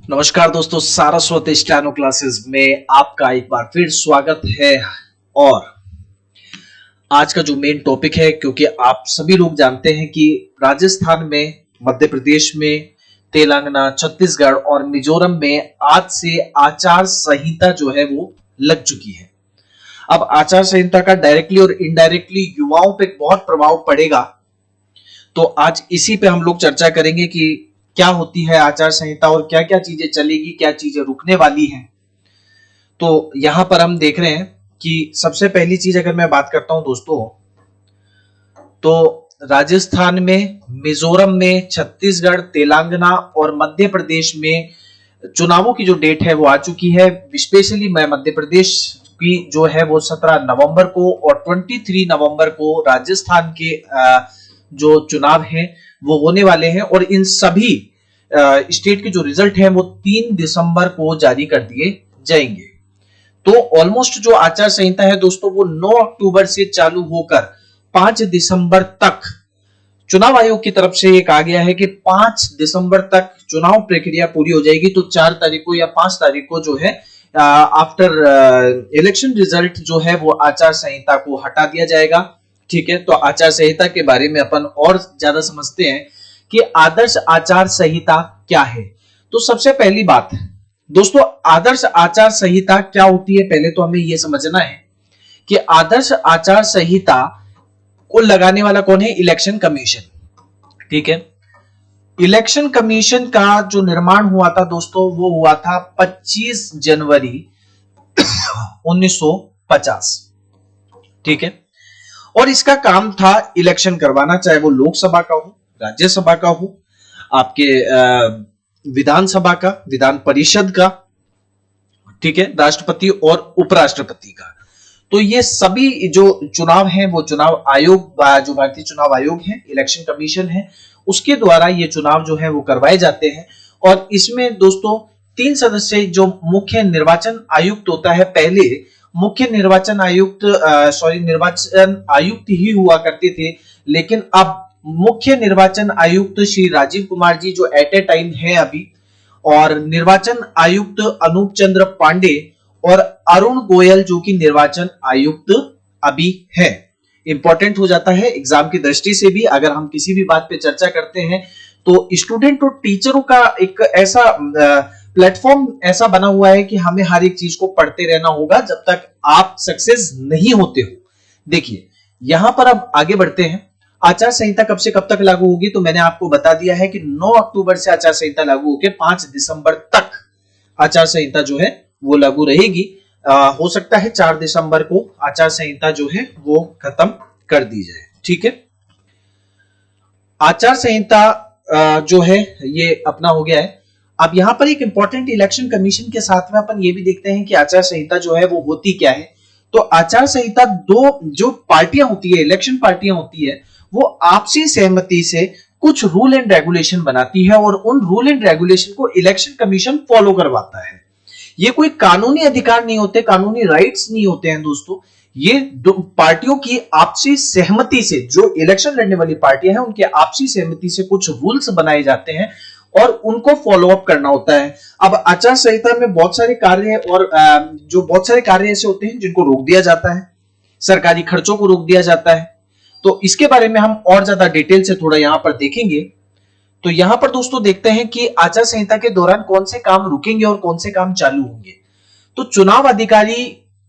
नमस्कार दोस्तों, Saraswat steno classes में आपका एक बार फिर स्वागत है। और आज का जो मेन टॉपिक है, क्योंकि आप सभी लोग जानते हैं कि राजस्थान में, मध्य प्रदेश में, तेलंगाना, छत्तीसगढ़ और मिजोरम में आज से आचार संहिता जो है वो लग चुकी है। अब आचार संहिता का डायरेक्टली और इनडायरेक्टली युवाओं पे बहुत प्रभाव पड़ेगा, तो आज इसी पे हम लोग चर्चा करेंगे कि क्या होती है आचार संहिता और क्या क्या चीजें चलेगी, क्या चीजें रुकने वाली हैं। तो यहां पर हम देख रहे हैं कि सबसे पहली चीज अगर मैं बात करता हूं दोस्तों, तो राजस्थान में, मिजोरम में, छत्तीसगढ़, तेलंगाना और मध्य प्रदेश में चुनावों की जो डेट है वो आ चुकी है। स्पेशली मैं मध्य प्रदेश की जो है वो 17 नवंबर को और 23 नवंबर को राजस्थान के जो चुनाव हैं वो होने वाले हैं, और इन सभी स्टेट के जो रिजल्ट हैं वो 3 दिसंबर को जारी कर दिए जाएंगे। तो ऑलमोस्ट जो आचार संहिता है दोस्तों वो 9 अक्टूबर से चालू होकर 5 दिसंबर तक चुनाव आयोग की तरफ से ये कहा गया है कि 5 दिसंबर तक चुनाव प्रक्रिया पूरी हो जाएगी। तो 4 तारीख को या 5 तारीख को जो है आफ्टर इलेक्शन रिजल्ट जो है वो आचार संहिता को हटा दिया जाएगा। ठीक है, तो आचार संहिता के बारे में अपन और ज्यादा समझते हैं कि आदर्श आचार संहिता क्या है। तो सबसे पहली बात दोस्तों, आदर्श आचार संहिता क्या होती है, पहले तो हमें यह समझना है कि आदर्श आचार संहिता को लगाने वाला कौन है? Election commission. ठीक है, इलेक्शन कमीशन का जो निर्माण हुआ था दोस्तों वो हुआ था 25 जनवरी 1950। ठीक है, और इसका काम था इलेक्शन करवाना, चाहे वो लोकसभा का हो, राज्यसभा का हो, आपके विधानसभा का, विधान परिषद का, ठीक है, राष्ट्रपति और उपराष्ट्रपति का। तो ये सभी जो चुनाव हैं वो चुनाव आयोग, जो भारतीय चुनाव आयोग है, इलेक्शन कमीशन है, उसके द्वारा ये चुनाव जो है वो करवाए जाते हैं। और इसमें दोस्तों 3 सदस्य जो मुख्य निर्वाचन आयुक्त होता है, पहले मुख्य निर्वाचन आयुक्त निर्वाचन आयुक्त ही हुआ करते थे, लेकिन अब मुख्य निर्वाचन आयुक्त श्री राजीव कुमार जी जो एट ए टाइम है अभी, और निर्वाचन आयुक्त अनूप चंद्र पांडे और अरुण गोयल जो कि निर्वाचन आयुक्त अभी है। इंपॉर्टेंट हो जाता है एग्जाम की दृष्टि से भी। अगर हम किसी भी बात पे चर्चा करते हैं तो स्टूडेंट और टीचरों का एक ऐसा प्लेटफॉर्म ऐसा बना हुआ है कि हमें हर एक चीज को पढ़ते रहना होगा जब तक आप सक्सेस नहीं होते हो। देखिए यहां पर अब आगे बढ़ते हैं। आचार संहिता कब से कब तक लागू होगी, तो मैंने आपको बता दिया है कि 9 अक्टूबर से आचार संहिता लागू होकर 5 दिसंबर तक आचार संहिता जो है वो लागू रहेगी। हो सकता है 4 दिसंबर को आचार संहिता जो है वो खत्म कर दी जाए। ठीक है, आचार संहिता जो है ये अपना हो गया है। अब यहां पर एक इंपॉर्टेंट इलेक्शन कमीशन के साथ में अपन ये भी देखते हैं कि आचार संहिता जो है वो होती क्या है। तो आचार संहिता 2 जो पार्टियां होती है, इलेक्शन पार्टियां होती है, वो आपसी सहमति से कुछ रूल एंड रेगुलेशन बनाती है और उन रूल एंड रेगुलेशन को इलेक्शन कमीशन फॉलो करवाता है। ये कोई कानूनी अधिकार नहीं होते, कानूनी राइट्स नहीं होते हैं दोस्तों। ये पार्टियों की आपसी सहमति से, जो इलेक्शन लड़ने वाली पार्टियां हैं उनके आपसी सहमति से कुछ रूल्स बनाए जाते हैं और उनको फॉलो अप करना होता है। अब आचार संहिता में बहुत सारे कार्य और जो बहुत सारे कार्य ऐसे होते हैं जिनको रोक दिया जाता है, सरकारी खर्चों को रोक दिया जाता है। तो इसके बारे में हम और ज्यादा डिटेल से थोड़ा यहां पर देखेंगे। तो यहां पर दोस्तों देखते हैं कि आचार संहिता के दौरान कौन से काम रुकेंगे और कौन से काम चालू होंगे। तो चुनाव अधिकारी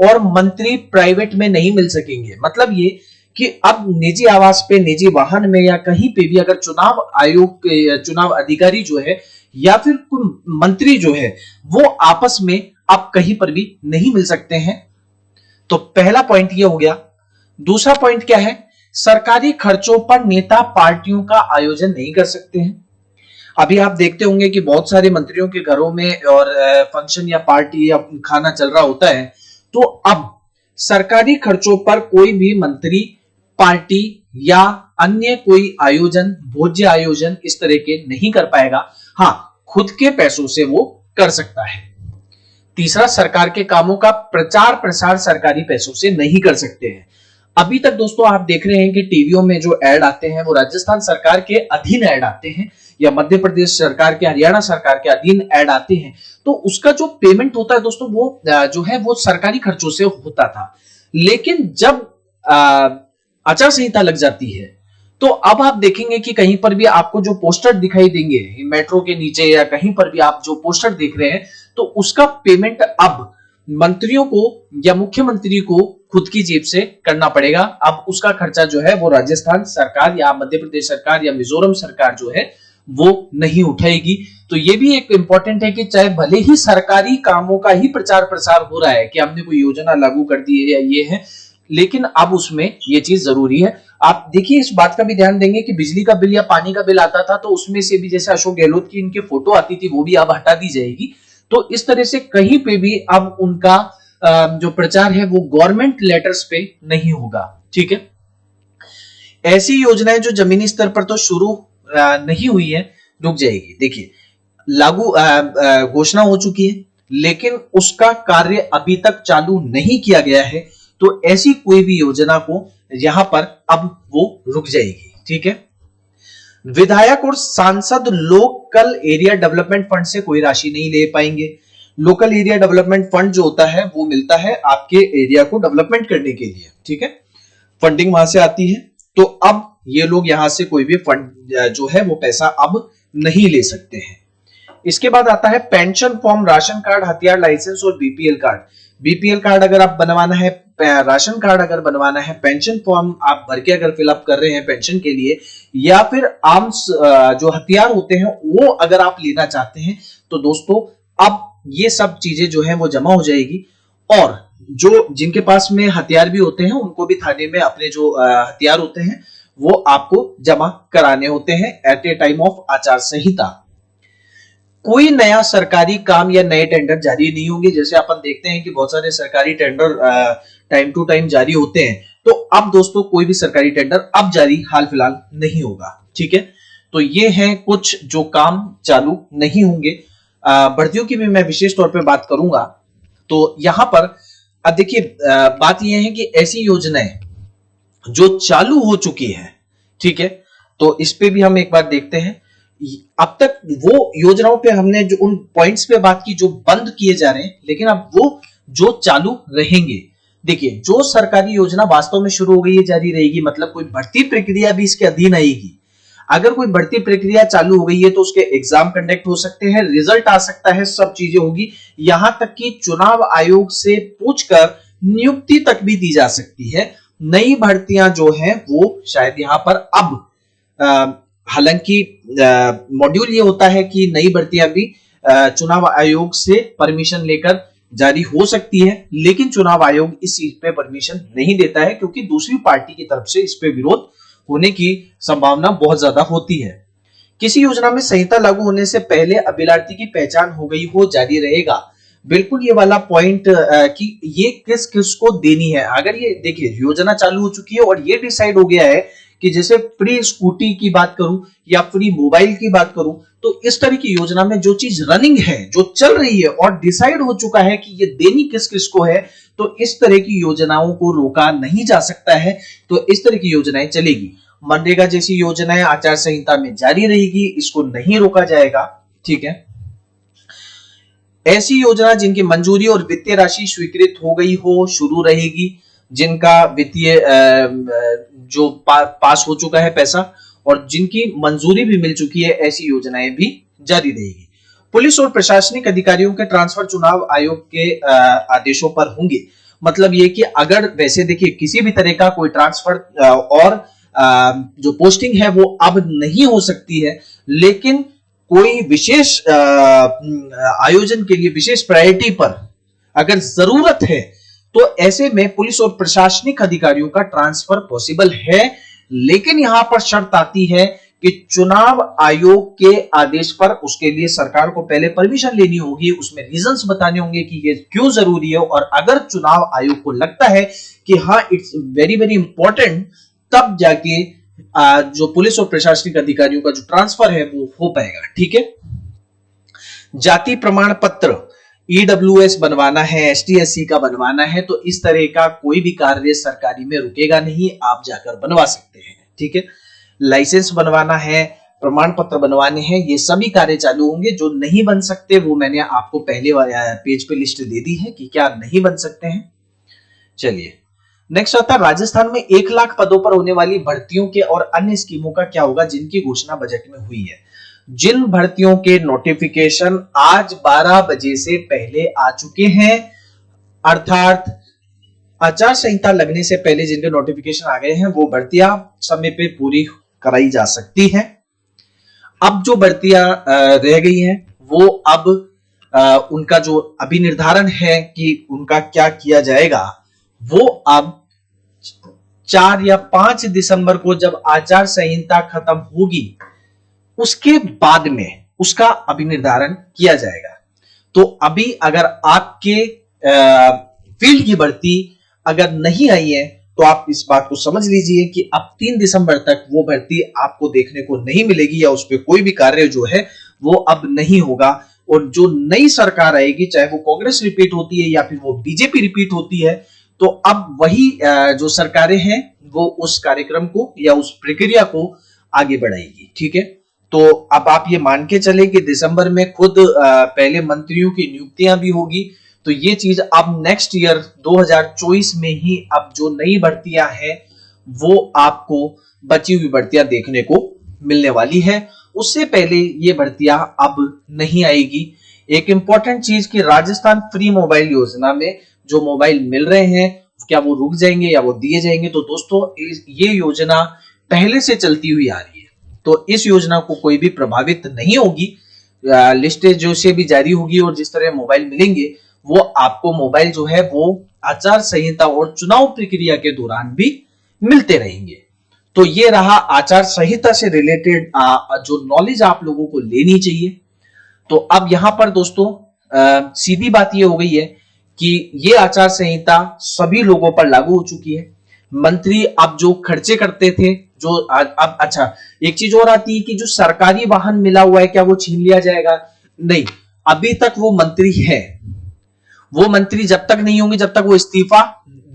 और मंत्री प्राइवेट में नहीं मिल सकेंगे। मतलब ये कि अब निजी आवास पे, निजी वाहन में या कहीं पे भी अगर चुनाव आयोग के चुनाव अधिकारी जो है या फिर कोई मंत्री जो है वो आपस में अब कहीं पर भी नहीं मिल सकते हैं। तो पहला पॉइंट ये हो गया। दूसरा पॉइंट क्या है? सरकारी खर्चों पर नेता पार्टियों का आयोजन नहीं कर सकते हैं। अभी आप देखते होंगे कि बहुत सारे मंत्रियों के घरों में और फंक्शन या पार्टी या खाना चल रहा होता है। तो अब सरकारी खर्चों पर कोई भी मंत्री, पार्टी या अन्य कोई आयोजन, भोज्य आयोजन इस तरह के नहीं कर पाएगा। हाँ, खुद के पैसों से वो कर सकता है। तीसरा, सरकार के कामों का प्रचार प्रसार सरकारी पैसों से नहीं कर सकते हैं। अभी तक दोस्तों आप देख रहे हैं कि टीवियों में जो एड आते हैं वो राजस्थान सरकार के अधीन एड आते हैं। या मध्य प्रदेश सरकार के, हरियाणा सरकार के अधीन ऐड आते हैं, तो उसका जो पेमेंट होता है दोस्तों वो जो है वो सरकारी खर्चों से होता था। लेकिन जब आचार संहिता लग जाती है तो अब आप देखेंगे कि कहीं पर भी आपको जो पोस्टर दिखाई देंगे मेट्रो के नीचे या कहीं पर भी आप जो पोस्टर देख रहे हैं, तो उसका पेमेंट अब मंत्रियों को या मुख्यमंत्री को खुद की जेब से करना पड़ेगा। अब उसका खर्चा जो है वो राजस्थान सरकार या मध्य प्रदेश सरकार या मिजोरम सरकार जो है वो नहीं उठाएगी। तो ये भी एक इंपॉर्टेंट है कि चाहे भले ही सरकारी कामों का ही प्रचार प्रसार हो रहा है कि हमने कोई योजना लागू कर दी है या ये है, लेकिन अब उसमें ये चीज जरूरी है। आप देखिए इस बात का भी ध्यान देंगे कि बिजली का बिल या पानी का बिल आता था तो उसमें से भी जैसे अशोक गहलोत की इनकी फोटो आती थी वो भी अब हटा दी जाएगी। तो इस तरह से कहीं पे भी अब उनका जो प्रचार है वो गवर्नमेंट लेटर्स पे नहीं होगा। ठीक है, ऐसी योजनाएं जो जमीनी स्तर पर तो शुरू नहीं हुई है रुक जाएगी। देखिए लागू घोषणा हो चुकी है लेकिन उसका कार्य अभी तक चालू नहीं किया गया है, तो ऐसी कोई भी योजना को यहां पर अब वो रुक जाएगी। ठीक है, विधायक और सांसद लोकल एरिया डेवलपमेंट फंड से कोई राशि नहीं ले पाएंगे। लोकल एरिया डेवलपमेंट फंड जो होता है वो मिलता है आपके एरिया को डेवलपमेंट करने के लिए। ठीक है, फंडिंग वहां से आती है, तो अब ये लोग यहां से कोई भी फंड जो है वो पैसा अब नहीं ले सकते हैं। इसके बाद आता है पेंशन फॉर्म, राशन कार्ड, हथियार लाइसेंस और बीपीएल कार्ड। बीपीएल कार्ड अगर आप बनवाना है, राशन कार्ड अगर बनवाना है, पेंशन फॉर्म आप भर के अगर फिलअप कर रहे हैं पेंशन के लिए, या फिर आर्म्स जो हथियार होते हैं वो अगर आप लेना चाहते हैं, तो दोस्तों अब ये सब चीजें जो है वो जमा हो जाएगी। और जो जिनके पास में हथियार भी होते हैं उनको भी थाने में अपने जो हथियार होते हैं वो आपको जमा कराने होते हैं एट ए टाइम ऑफ आचार संहिता। कोई नया सरकारी काम या नए टेंडर जारी नहीं होंगे। जैसे अपन देखते हैं कि बहुत सारे सरकारी टेंडर टाइम टू टाइम जारी होते हैं, तो अब दोस्तों कोई भी सरकारी टेंडर अब जारी हाल फिलहाल नहीं होगा। ठीक है, तो ये है कुछ जो काम चालू नहीं होंगे। भर्तियों की भी मैं विशेष तौर पे बात करूंगा। तो यहां पर अब देखिए बात यह है कि ऐसी योजनाएं जो चालू हो चुकी है, ठीक है, तो इस पे भी हम एक बार देखते हैं। अब तक वो योजनाओं पे हमने जो उन पॉइंट्स पे बात की जो बंद किए जा रहे हैं, लेकिन अब वो जो चालू रहेंगे। देखिए जो सरकारी योजना वास्तव में शुरू हो गई है जारी रहेगी, मतलब कोई भर्ती प्रक्रिया भी इसके अधीन आएगी। अगर कोई भर्ती प्रक्रिया चालू हो गई है तो उसके एग्जाम कंडक्ट हो सकते हैं, रिजल्ट आ सकता है, सब चीजें होगी। यहां तक कि चुनाव आयोग से पूछकर नियुक्ति तक भी दी जा सकती है। नई भर्तियां जो है वो शायद यहां पर अब हालांकि मॉड्यूल ये होता है कि नई भर्तियां भी चुनाव आयोग से परमिशन लेकर जारी हो सकती है, लेकिन चुनाव आयोग इस चीज पे परमिशन नहीं देता है क्योंकि दूसरी पार्टी की तरफ से इस पे विरोध होने की संभावना बहुत ज्यादा होती है। किसी योजना में संहिता लागू होने से पहले अभ्यर्थी की पहचान हो गई हो जारी रहेगा। बिल्कुल ये वाला पॉइंट कि ये किस किस को देनी है। अगर ये देखिए योजना चालू हो चुकी है और ये डिसाइड हो गया है कि जैसे फ्री स्कूटी की बात करूं या फ्री मोबाइल की बात करूं, तो इस तरह की योजना में जो चीज रनिंग है, जो चल रही है और डिसाइड हो चुका है कि ये देनी किस किस को है, तो इस तरह की योजनाओं को रोका नहीं जा सकता है। तो इस तरह की योजनाएं चलेगी। मनरेगा जैसी योजनाएं आचार संहिता में जारी रहेगी, इसको नहीं रोका जाएगा। ठीक है, ऐसी योजना जिनकी मंजूरी और वित्तीय राशि स्वीकृत हो गई हो शुरू रहेगी। जिनका वित्तीय जो पास हो चुका है पैसा और जिनकी मंजूरी भी मिल चुकी है, ऐसी योजनाएं भी जारी रहेगी। पुलिस और प्रशासनिक अधिकारियों के ट्रांसफर चुनाव आयोग के आदेशों पर होंगे। मतलब ये कि अगर वैसे देखिए किसी भी तरह का कोई ट्रांसफर और जो पोस्टिंग है वो अब नहीं हो सकती है, लेकिन कोई विशेष आयोजन के लिए विशेष प्रायोरिटी पर अगर जरूरत है तो ऐसे में पुलिस और प्रशासनिक अधिकारियों का ट्रांसफर पॉसिबल है। लेकिन यहां पर शर्त आती है कि चुनाव आयोग के आदेश पर उसके लिए सरकार को पहले परमिशन लेनी होगी, उसमें रीजंस बताने होंगे कि ये क्यों जरूरी है। और अगर चुनाव आयोग को लगता है कि हाँ इट्स वेरी वेरी इंपॉर्टेंट, तब जाके जो पुलिस और प्रशासनिक अधिकारियों का जो ट्रांसफर है वो हो पाएगा। ठीक है, जाति प्रमाण पत्र ईडब्ल्यूएस बनवाना है, एसटी/एससी का बनवाना है, तो इस तरह का कोई भी कार्य सरकारी में रुकेगा नहीं, आप जाकर बनवा सकते हैं। ठीक है, लाइसेंस बनवाना है, प्रमाण पत्र बनवाने हैं, ये सभी कार्य चालू होंगे। जो नहीं बन सकते वो मैंने आपको पहले पेज पे लिस्ट दे दी है कि क्या नहीं बन सकते हैं। चलिए नेक्स्ट आता है, राजस्थान में 1 लाख पदों पर होने वाली भर्तियों के और अन्य स्कीमों का क्या होगा जिनकी घोषणा बजट में हुई है। जिन भर्तियों के नोटिफिकेशन आज 12 बजे से पहले आ चुके हैं, अर्थात आचार संहिता लगने से पहले जिनके नोटिफिकेशन आ गए हैं, वो भर्तियां समय पे पूरी कराई जा सकती हैं। अब जो भर्तियां रह गई हैं वो अब उनका जो अभी निर्धारण है कि उनका क्या किया जाएगा, वो अब 4 या 5 दिसंबर को जब आचार संहिता खत्म होगी उसके बाद में उसका अभी निर्धारण किया जाएगा। तो अभी अगर आपके फील्ड की भर्ती अगर नहीं आई है तो आप इस बात को समझ लीजिए कि अब 3 दिसंबर तक वो भर्ती आपको देखने को नहीं मिलेगी या उस पर कोई भी कार्य जो है वो अब नहीं होगा। और जो नई सरकार आएगी, चाहे वो कांग्रेस रिपीट होती है या फिर वो बीजेपी रिपीट होती है, तो अब वही जो सरकारें हैं वो उस कार्यक्रम को या उस प्रक्रिया को आगे बढ़ाएगी। ठीक है, तो अब आप ये मान के चले कि दिसंबर में खुद पहले मंत्रियों की नियुक्तियां भी होगी। तो ये चीज अब नेक्स्ट ईयर 2024 में ही अब जो नई भर्तियां हैं वो आपको बची हुई भर्तियां देखने को मिलने वाली है। उससे पहले ये भर्तियां अब नहीं आएगी। एक इंपॉर्टेंट चीज कि राजस्थान फ्री मोबाइल योजना में जो मोबाइल मिल रहे हैं क्या वो रुक जाएंगे या वो दिए जाएंगे। तो दोस्तों ये योजना पहले से चलती हुई आ रही है, तो इस योजना को कोई भी प्रभावित नहीं होगी। लिस्टें जो से भी जारी होगी और जिस तरह मोबाइल मिलेंगे वो आपको मोबाइल जो है वो आचार संहिता और चुनाव प्रक्रिया के दौरान भी मिलते रहेंगे। तो ये रहा आचार संहिता से रिलेटेड जो नॉलेज आप लोगों को लेनी चाहिए। तो अब यहां पर दोस्तों सीधी बात ये हो गई है कि ये आचार संहिता सभी लोगों पर लागू हो चुकी है। मंत्री अब जो खर्चे करते थे, जो अब अच्छा एक चीज और आती है कि जो सरकारी वाहन मिला हुआ है क्या वो छीन लिया जाएगा? नहीं, अभी तक वो मंत्री है। वो मंत्री जब तक नहीं होंगे, जब तक वो इस्तीफा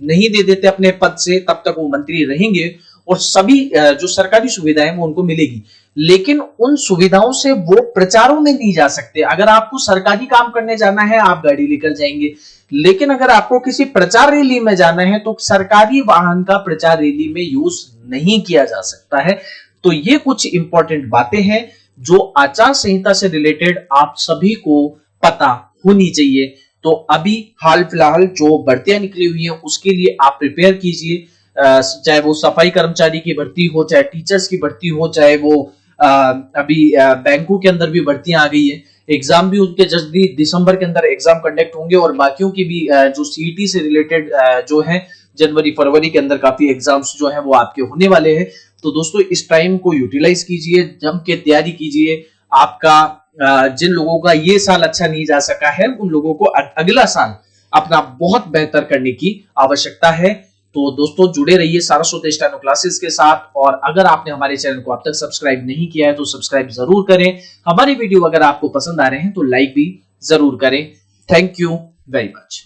नहीं दे देते अपने पद से, तब तक वो मंत्री रहेंगे और सभी जो सरकारी सुविधाएं वो उनको मिलेगी। लेकिन उन सुविधाओं से वो प्रचारों में नहीं जा सकते। अगर आपको सरकारी काम करने जाना है आप गाड़ी लेकर जाएंगे, लेकिन अगर आपको किसी प्रचार रैली में जाना है तो सरकारी वाहन का प्रचार रैली में यूज नहीं किया जा सकता है। तो ये कुछ इंपॉर्टेंट बातें हैं जो आचार संहिता से रिलेटेड आप सभी को पता होनी चाहिए। तो अभी हाल फिलहाल जो भर्तियां निकली हुई हैं उसके लिए आप प्रिपेयर कीजिए, चाहे वो सफाई कर्मचारी की भर्ती हो, चाहे टीचर्स की भर्ती हो, चाहे वो अभी बैंकों के अंदर भी भर्तियां आ गई है। एग्जाम भी उनके जल्दी दिसंबर के अंदर एग्जाम कंडक्ट होंगे और बाकियों की भी जो सीईटी से रिलेटेड जो है जनवरी फरवरी के अंदर काफी एग्जाम्स जो है वो आपके होने वाले हैं। तो दोस्तों इस टाइम को यूटिलाइज कीजिए, जम के तैयारी कीजिए। आपका जिन लोगों का ये साल अच्छा नहीं जा सका है उन लोगों को अगला साल अपना बहुत बेहतर करने की आवश्यकता है। तो दोस्तों जुड़े रहिए सारस्वत स्टेनो क्लासेस के साथ, और अगर आपने हमारे चैनल को अब तक सब्सक्राइब नहीं किया है तो सब्सक्राइब जरूर करें। हमारी वीडियो अगर आपको पसंद आ रहे हैं तो लाइक भी जरूर करें। Thank you very much.